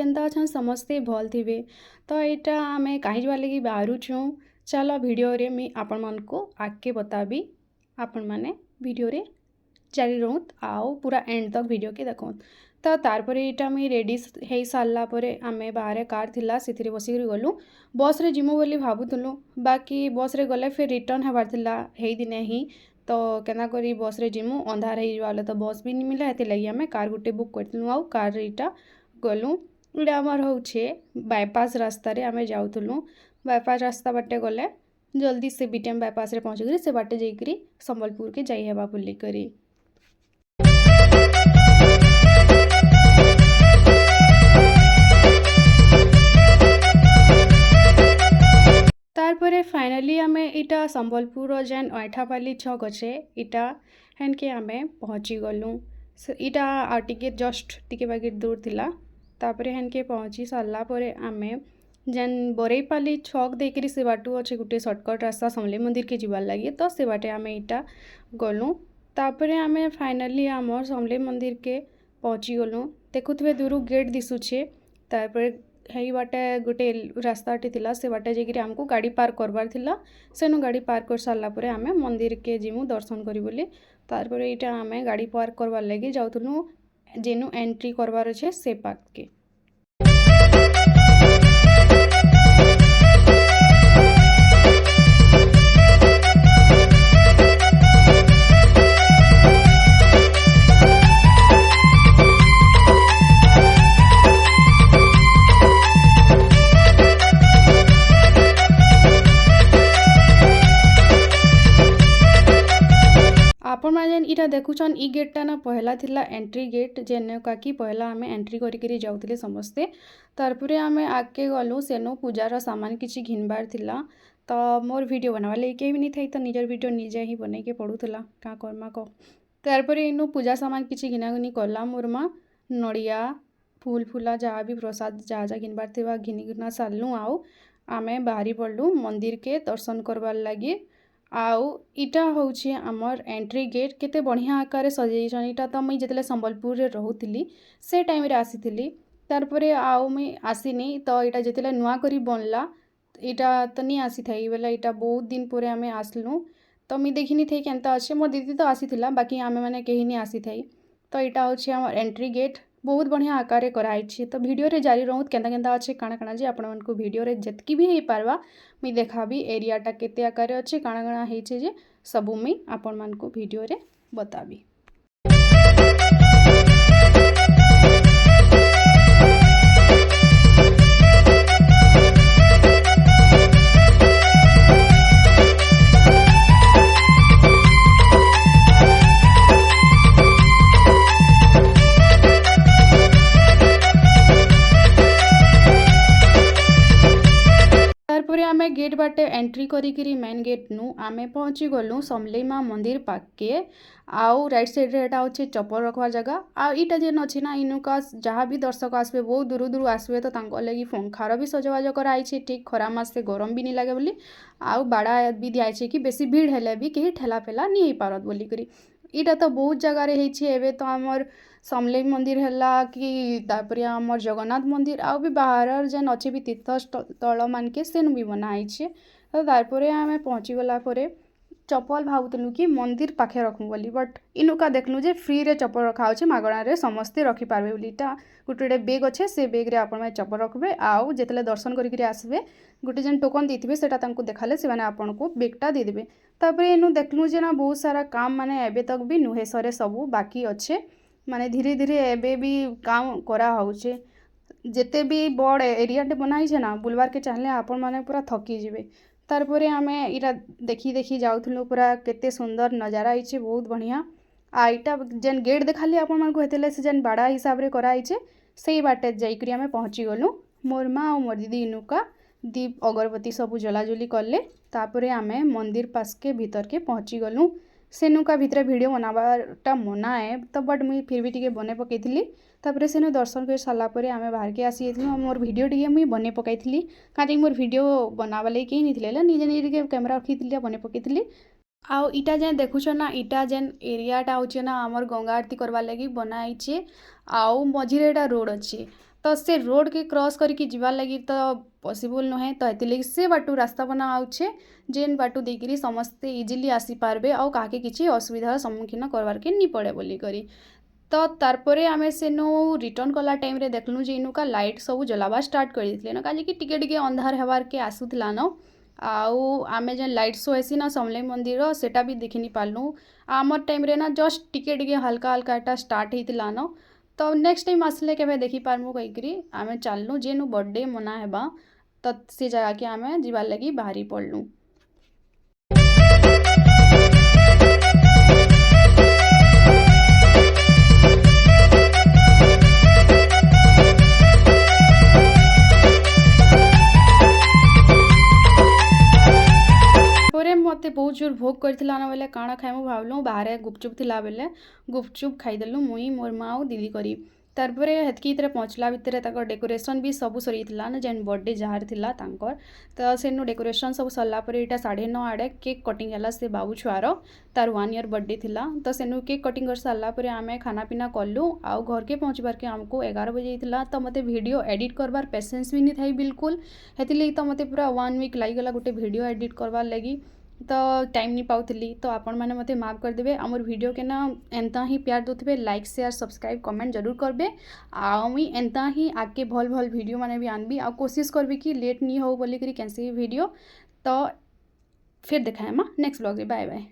केन्ता अच्छा समस्ते भल थे। तो यहाँ आम कहीं जावार लगी बाहरुचु चलो वीडियो रे मुई आपण मानको आगे बताबी आपण माने वीडियो रे जारी रहूत आओ पूरा एंड तक वीडियो के देखो। तो तार यहाँ मुई रेडी हो सारा आम बाहर कार थिला से बसिक गलु बस रे जिमु बोली भावुलु बाकी बस रे गले फिर रिटर्न होबार थिला हेई दिने ही तो केना करी बस रे जिमु अंधार हो तो बस भी नहीं मिला हेती लगी आम कार गुटे बुक करथिलु आउ कार इटा गलु इटा आमर होछे बायपास रास्ता रे आम जाउथुलु बायपास रास्ता बाटे गले जल्दी से बीटीएम बायपास रे पहुँच से बाटे जाइकरी संबलपुर के जाई हेबा बोली करी। तारपरे फाइनाली आम इटा संबलपुर जेन अठापाली छक अच्छे इटा हेनके आम पहुँची गलु इटा आ टिके जस्ट टिके बागे दूर थिला तापरे हेनके पहुँची सारा आम जेन बरईपाली छक देकरी से बाटू अच्छे गोटे सर्टकट रास्ता समलेई मंदिर के जीवार लगे तो से बाटे आम इटा गलु तापरे आम फाइनाली आमर समलेई मंदिर के पहुँची गलु देखुवे दूर गेट दिशुचे तारपरे हेई बाटे गोटे रास्ताटे थिला से बाटे जाकि आमको गाड़ी पार्क करवार थिला सेनु गाड़ी पार्क कर सारा पर आम मंदिर के जिमु दर्शन करी बोली तारपरे यहाँ आम गाड़ी पार्क करवार लगे जाउथुलु जेनु एंट्री करवार अच्छे से पार्क के। आपण मैंने इटा देखुछन ई गेटटा ना पहला थिला एंट्री गेट जेने काकी पहला आम एंट्री करी जाउथिले समस्ते तारपरे आम आगे गलु सेनो पूजार सामान किछि घिनबार थिला तो मोर वीडियो बनावा लगे कहीं भी नहीं थी तो निजर वीडियो निजे ही बन के पड़ूला क्या करमा कह तारपरे इनु पूजा सामान किछि घिनाघिनी कला मोर माँ नड़िया फूल फूला जहाँ भी प्रसाद जहाँ जहाँ घिनबार थिबा घिनिना सारलु आउ आम बाहरी पड़लु मंदिर के दर्शन करवार लगे आउ इटा होछि आमर एंट्री गेट केते बढ़िया आकार सजाइछन इटा तो मुई जेतले संबलपुर रे रहउथिली से टाइम रे आसीथिली तारपरे आउ मुई आसीनी तो इटा जेतले नुआ करी बनला इटा तो नहीं आसी थाई बेला इटा बहुत दिन पर आम आसलु तो मुई देखिनी थी केनता अच्छे मोर दीदी तो आसीथिला बाकी आमे माने केही नहीं आसी थाई तो इटा होछि आमर एंट्री गेट बहुत बढ़िया आकार कराई तो वीडियो रे जारी रहूत केनता केनता अच्छे काଣା काଣା जे आपण मानको वीडियो रे जतकी भी हो पारवा मुई देखाबी एरियाटा केते आकार अच्छे काଣା काଣା हेचे जे सबू मुई आपण मानको वीडियो रे बताबी। आमे गेट बाटे एंट्री करी मेन गेट नु आमे पहुँची गलु समलेई माँ मंदिर पाके आउ राइट साइड रे एटा होछि चप्पल रखवा जगह आ इटा जेन अछि ना इनुका जहाँ भी दर्शक आसबे बहुत दूर दूर आसबे तो तांको लगी पंखार भी सजवाज कराई ठीक खरा मासे गरम भी नहीं लगे बोली आउ बाड़ा भी दियाई कि बेसी भीड़ हेले भी कहीं ठेला फेला नहीं हो पारत बोली करी इटा तो बहुत जगार एबे तो आमर समलेई मंदिर हैला कि तापरे आमर जगन्नाथ मंदिर आउ भी बाहर जेन अच्छे भी तीर्थ स्थल मानके सेनु भी बनाई तो तारपरे आम पहुँची गला चप्पल भावुलु कि मंदिर पाखे रखूँ बोली बट इनुका देखलु जे फ्री रे चप्पल रखा होचे मागणा रे समस्ते रखिपारे बोलीटा गोटे बेग अच्छे से बेग रे आपण चप्पल रखबे आउ जेतले दर्शन करिक आसबे गोटे जेन टोकन देथिबे सेटा तांको देखाले से माने आपण को बेगटा दे देबे तापरे इनु देखलु जे ना बहुत सारा काम माने एबे तक भी नुहे सरे सबू बाकी अच्छे माने धीरे धीरे एबे भी काम करा होचे जेते भी बड़ एरियाटे बनाई छे ना बुलवार के चाहले आपण माने पूरा थकी जिवे तारपरे आमे इरा देखी देखी जाउथुलु पूरा केते सुंदर नजारा आइछे बहुत बढ़िया आ इटा जेन गेट देखाली आपण मानको हेतेले से जेन बाड़ा हिसाब रे कराइछे सेई बाटे जाइकरी आमे पहुँची गलु मोर माँ और मोर दीदी इनुका दीप अगरबत्ती सब जलाजुली कले तापरे आमे मंदिर पास के भीतर के पहुँची गलु सेनुका भितर वीडियो बनाबाटा मना है तो बट मुई फिर भी टिके बने पकईली तापरे सेनु दर्शन कर सारा पर आम बाहर के आसी मोर वीडियो टिके मुई बने पकईली कहीं मोर वीडियो बनावा लगे कहीं नहीं थी निजे निजे कैमेरा रखी बने पकईली आउ इटा जेन देखुछ ना इटा जेन एरियाटा होचे ना आमर गंगा आरती करवा लगी बनाइछे आउ मझिरे एटा रोड अच्छे तो से रोड के क्रॉस करके जीवार लगी तो पॉसिबल नुहे, तो हेतिलगी से बाटू रास्ता बना आउछे जेन बाटू देकरी समस्ते इजिली आसी पारबे आउ काके किछि असुविधार सम्मुखीन करवार के नी पड़े बोली करी। तो तारपरे आमे सेनु रिटर्न कला टाइम रे देखलु जे इनुका लाइट सब जलावा स्टार्ट कर दिथिले न, काजे कि टिके टिके अंधार हेबार के आसुथला न। आउ आमे जेन लाइट शो हेसी ना समलेई मंदिर सेटा भी देखि नी पारलु। आमर टाइम रे ना जस्ट टिके टिके हल्का हल्का एटा स्टार्ट हेतिला न। तो नेक्स्ट टाइम आसले केबे देखि पारमु कहिकरी आमे चालनु जेनु बर्थडे मना हेबा तो से जगह के आमे जीवार लगी बाहरी पड़लु। ପରେ ମୋତେ ବହୁତ ଜୋର ଭୋକ କରିଥିଲା ନା ବେଲେ କାଣା ଖାଇମୁ ଭାବଲୁ ବାହାରେ ଗୁପଚୁପ ଥିଲା ବେଲେ ଗୁପଚୁପ ଖାଇଦେଲୁ ମୁଇଁ ମୋର୍ ମା ଆଉ ଦିଦି କରି। ତାରପରେ ହେତ୍କି ଭିତରେ ପହଞ୍ଚିଲା ଭିତରେ ତାଙ୍କର ଡେକୋରେସନ୍ ବି ସବୁ ସରିଥିଲା ନା ଯେନ୍ ବର୍ଥଡେ ଯାହାର ଥିଲା ତାଙ୍କର। ତ ସେନୁ ଡେକୋରେସନ୍ ସବୁ ସରିଲା ପରେ ଏଇଟା 9:30 ଆଡ଼େ କେକ୍ କଟିଂ ହେଲା ସେ ବାବୁ ଛୁଆର, ତାର 1 ଇୟର ବର୍ଥଡେ ଥିଲା। ତ ସେନୁ କେକ୍ କଟିଂ କରି ସାରିଲା ପରେ ଆମେ ଖାନା ପିନା କଲୁ ଆଉ ଘରକେ ପହଞ୍ଚିବାରକେ ଆମକୁ 11 ବजे ହେଇଥିଲା। ତ ମୋତେ ଭିଡ଼ିଓ ଏଡ଼ିଟ୍ करवार पेसेंस भी नहीं थाई बिल्कुल, हेतिलगी तो ମୋତେ पूरा 1 वीक लागिगला गोटे वीडियो एडिट करवार लगी। तो टाइम नहीं पाउली, तो आपण मैंने मते माफ करदेवे। आमर वीडियो के ना एंता ही प्यार दोथे, लाइक शेयर सब्सक्राइब कमेंट जरूर करबे। मुई एंता ही आगे भल भल वीडियो माने भी आनबी आ कोशिश करबी कि लेट नहीं हो बोली करी कैंसी वीडियो। तो फिर देखा है नेक्स्ट ब्लॉग रे, बाय बाय।